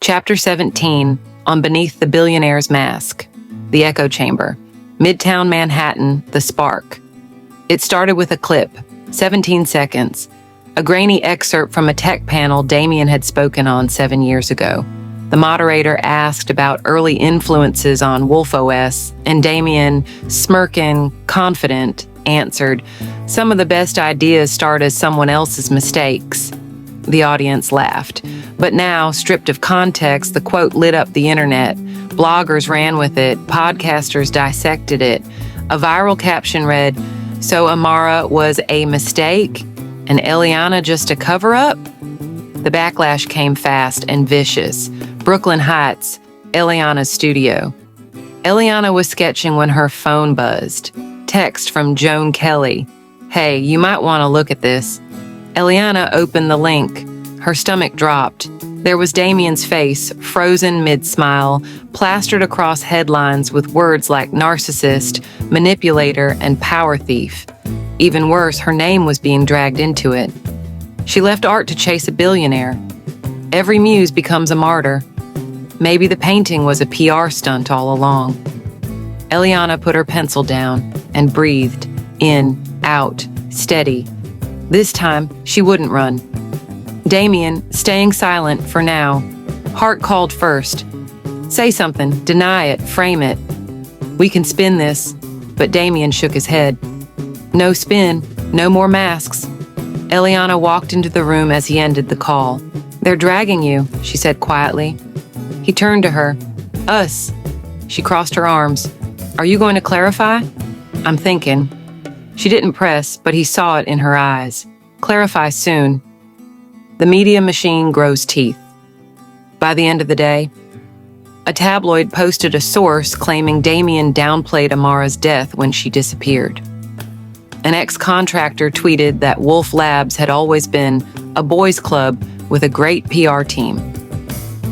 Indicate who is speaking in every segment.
Speaker 1: Chapter 17, on Beneath the Billionaire'S Mask, the echo chamber, Midtown Manhattan, the spark. It started with a clip, 17 seconds, a grainy excerpt from a tech panel Damian had spoken on 7 years ago. The moderator asked about early influences on WolfOS, and Damian, smirking, confident, answered, "Some of the best ideas start as someone else's mistakes." The audience laughed. But now, stripped of context, the quote lit up the internet. Bloggers ran with it. Podcasters dissected it. A viral caption read, "So Amara was a mistake and Eliana just a cover-up?" The backlash came fast and vicious. Brooklyn Heights, Eliana's studio. Eliana was sketching when her phone buzzed. Text from Joan Kelly. "Hey, you might want to look at this." Eliana opened the link. Her stomach dropped. There was Damian's face, frozen mid-smile, plastered across headlines with words like narcissist, manipulator, and power thief. Even worse, her name was being dragged into it. She left art to chase a billionaire. Every muse becomes a martyr. Maybe the painting was a PR stunt all along. Eliana put her pencil down and breathed, in, out, steady. This time, she wouldn't run. Damian, staying silent for now. Heart called first. "Say something, deny it, frame it. We can spin this." But Damian shook his head. "No spin, no more masks." Eliana walked into the room as he ended the call. "They're dragging you," she said quietly. He turned to her. "Us." She crossed her arms. "Are you going to clarify?" "I'm thinking." She didn't press, but he saw it in her eyes. "Clarify soon." The media machine grows teeth. By the end of the day, a tabloid posted a source claiming Damian downplayed Amara's death when she disappeared. An ex-contractor tweeted that Wolf Labs had always been a boys' club with a great PR team.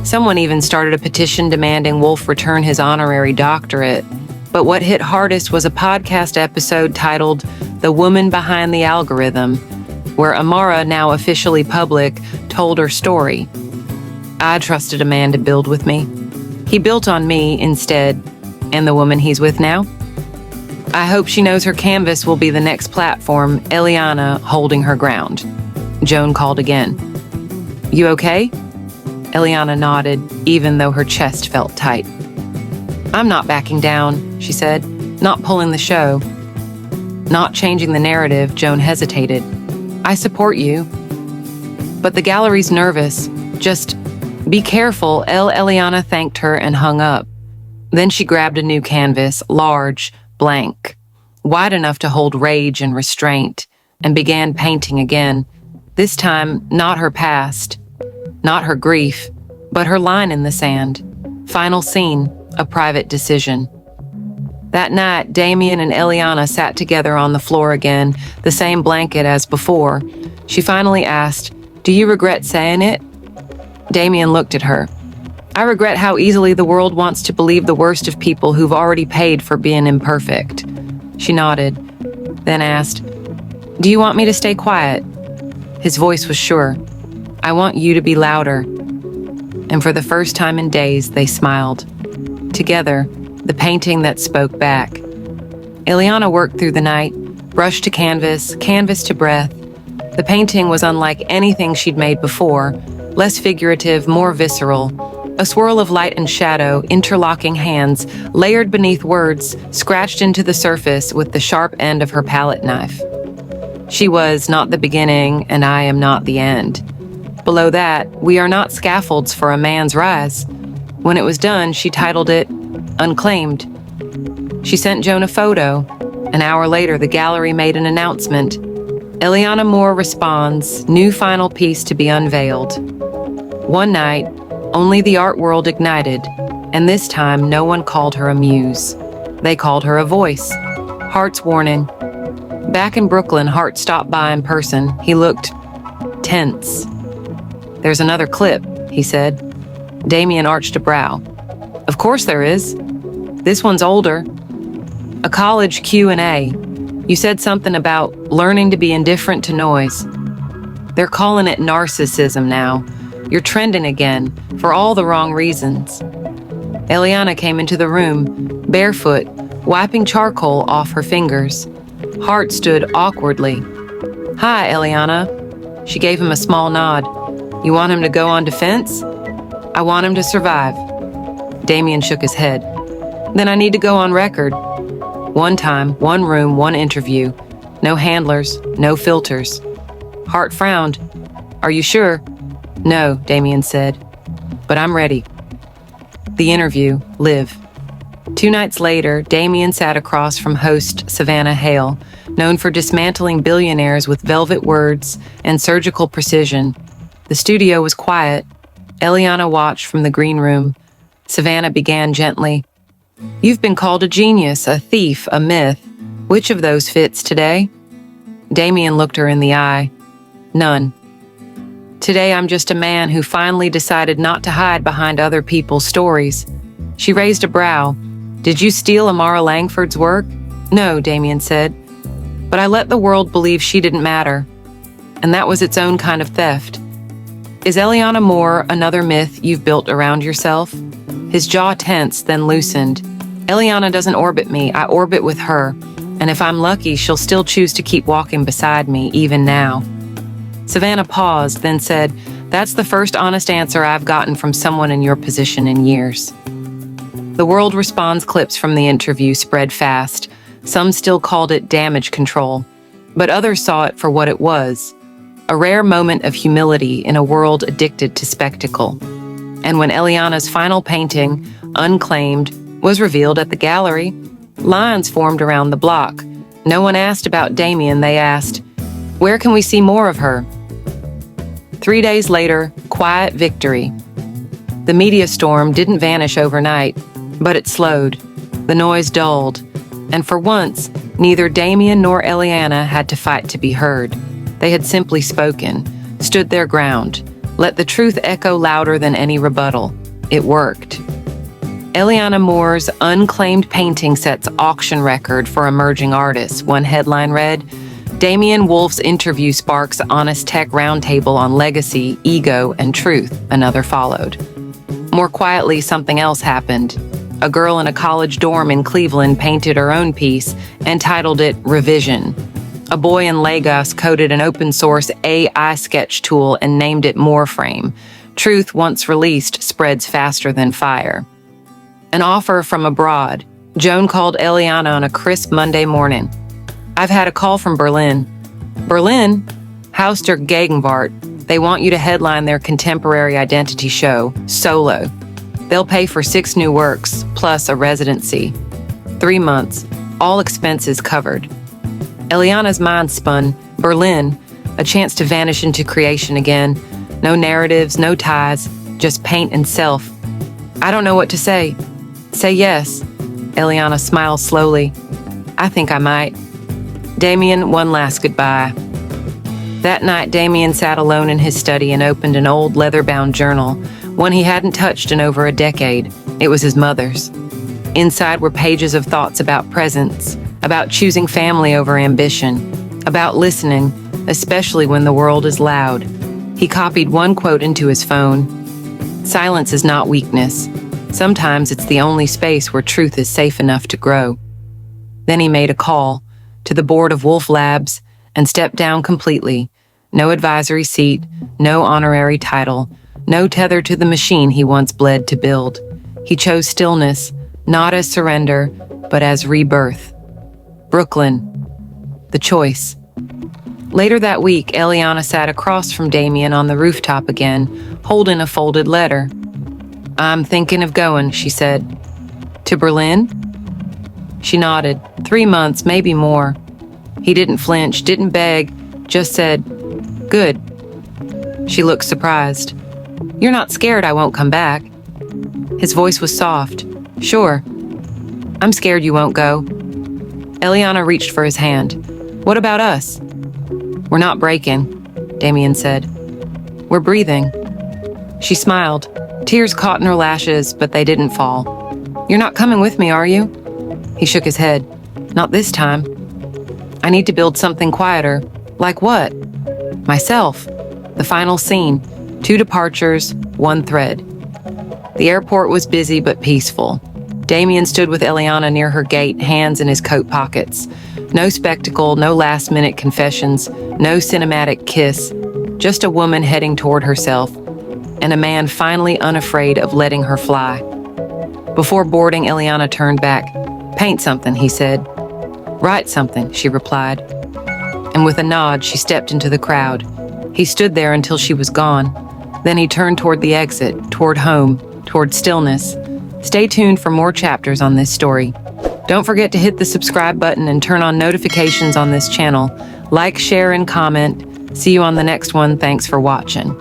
Speaker 1: Someone even started a petition demanding Wolf return his honorary doctorate. But what hit hardest was a podcast episode titled "The Woman Behind the Algorithm," where Amara, now officially public, told her story. "I trusted a man to build with me. He built on me instead, and the woman he's with now. I hope she knows her canvas will be the next platform." Eliana holding her ground. Joan called again. "You okay?" Eliana nodded, even though her chest felt tight. "I'm not backing down," she said. "Not pulling the show. Not changing the narrative." Joan hesitated. "I support you. But the gallery's nervous. Just be careful." Eliana thanked her and hung up. Then she grabbed a new canvas, large, blank, wide enough to hold rage and restraint, and began painting again. This time, not her past, not her grief, but her line in the sand. Final scene, a private decision. That night, Damian and Eliana sat together on the floor again, the same blanket as before. She finally asked, "Do you regret saying it?" Damian looked at her. "I regret how easily the world wants to believe the worst of people who've already paid for being imperfect." She nodded, then asked, "Do you want me to stay quiet?" His voice was sure. "I want you to be louder." And for the first time in days, they smiled. Together, the painting that spoke back. Eliana worked through the night, brush to canvas, canvas to breath. The painting was unlike anything she'd made before, less figurative, more visceral. A swirl of light and shadow, interlocking hands, layered beneath words, scratched into the surface with the sharp end of her palette knife. She was not the beginning, and I am not the end. Below that, we are not scaffolds for a man's rise. When it was done, she titled it Unclaimed. She sent Joan a photo. An hour later, the gallery made an announcement. Eliana Moore responds, new final piece to be unveiled. One night, only the art world ignited, and this time no one called her a muse. They called her a voice. Hart's warning. Back in Brooklyn, Hart stopped by in person. He looked tense. "There's another clip," he said. Damian arched a brow. "Of course there is. This one's older. A college Q&A. You said something about learning to be indifferent to noise. They're calling it narcissism now. You're trending again, for all the wrong reasons." Eliana came into the room, barefoot, wiping charcoal off her fingers. Hart stood awkwardly. "Hi, Eliana." She gave him a small nod. "You want him to go on defense?" "I want him to survive." Damian shook his head. "Then I need to go on record. One time, one room, one interview. No handlers, no filters." Hart frowned. "Are you sure?" "No," Damian said. "But I'm ready." The interview, live. 2 nights later, Damian sat across from host Savannah Hale, known for dismantling billionaires with velvet words and surgical precision. The studio was quiet. Eliana watched from the green room. Savannah began gently. "You've been called a genius, a thief, a myth. Which of those fits today?" Damian looked her in the eye. "None. Today I'm just a man who finally decided not to hide behind other people's stories." She raised a brow. "Did you steal Amara Langford's work?" "No," Damian said. "But I let the world believe she didn't matter. And that was its own kind of theft. Is Eliana Moore another myth you've built around yourself?" His jaw tensed, then loosened. "Eliana doesn't orbit me, I orbit with her. And if I'm lucky, she'll still choose to keep walking beside me, even now." Savannah paused, then said, "That's the first honest answer I've gotten from someone in your position in years." The World Responds clips from the interview spread fast. Some still called it damage control, but others saw it for what it was, a rare moment of humility in a world addicted to spectacle. And when Eliana's final painting, Unclaimed, was revealed at the gallery, lines formed around the block. No one asked about Damian, they asked, "Where can we see more of her?" 3 days later, quiet victory. The media storm didn't vanish overnight, but it slowed. The noise dulled. And for once, neither Damian nor Eliana had to fight to be heard. They had simply spoken, stood their ground, let the truth echo louder than any rebuttal. It worked. Eliana Moore's Unclaimed painting sets auction record for emerging artists. One headline read, "Damian Wolf's interview sparks honest tech roundtable on legacy, ego, and truth." Another followed. More quietly, something else happened. A girl in a college dorm in Cleveland painted her own piece and titled it Revision. A boy in Lagos coded an open-source AI sketch tool and named it Moorframe. Truth, once released, spreads faster than fire. An offer from abroad. Joan called Eliana on a crisp Monday morning. "I've had a call from Berlin." "Berlin?" "Haus der Gegenwart. They want you to headline their contemporary identity show, solo. They'll pay for 6 new works, plus a residency. 3 months, all expenses covered." Eliana's mind spun. Berlin, a chance to vanish into creation again. No narratives, no ties, just paint and self. "I don't know what to say." "Say yes." Eliana smiled slowly. "I think I might." Damian, one last goodbye. That night, Damian sat alone in his study and opened an old leather-bound journal, one he hadn't touched in over a decade. It was his mother's. Inside were pages of thoughts about presence, about choosing family over ambition, about listening, especially when the world is loud. He copied one quote into his phone. "Silence is not weakness. Sometimes it's the only space where truth is safe enough to grow." Then he made a call to the board of Wolf Labs and stepped down completely. No advisory seat, no honorary title, no tether to the machine he once bled to build. He chose stillness, not as surrender, but as rebirth. Brooklyn. The choice. Later that week, Eliana sat across from Damian on the rooftop again, holding a folded letter. "I'm thinking of going," she said. "To Berlin?" She nodded. 3 months, maybe more. He didn't flinch, didn't beg, just said, "Good." She looked surprised. "You're not scared I won't come back?" His voice was soft. "Sure. I'm scared you won't go." Eliana reached for his hand. "What about us?" "We're not breaking," Damian said. "We're breathing." She smiled. Tears caught in her lashes, but they didn't fall. "You're not coming with me, are you?" He shook his head. "Not this time. I need to build something quieter." "Like what?" "Myself. The final scene. 2 departures, 1 thread. The airport was busy but peaceful. Damian stood with Eliana near her gate, hands in his coat pockets. No spectacle, no last-minute confessions, no cinematic kiss, just a woman heading toward herself, and a man finally unafraid of letting her fly. Before boarding, Eliana turned back. "Paint something," he said. "Write something," she replied. And with a nod, she stepped into the crowd. He stood there until she was gone. Then he turned toward the exit, toward home, toward stillness. Stay tuned for more chapters on this story. Don't forget to hit the subscribe button and turn on notifications on this channel. Like, share, and comment. See you on the next one. Thanks for watching.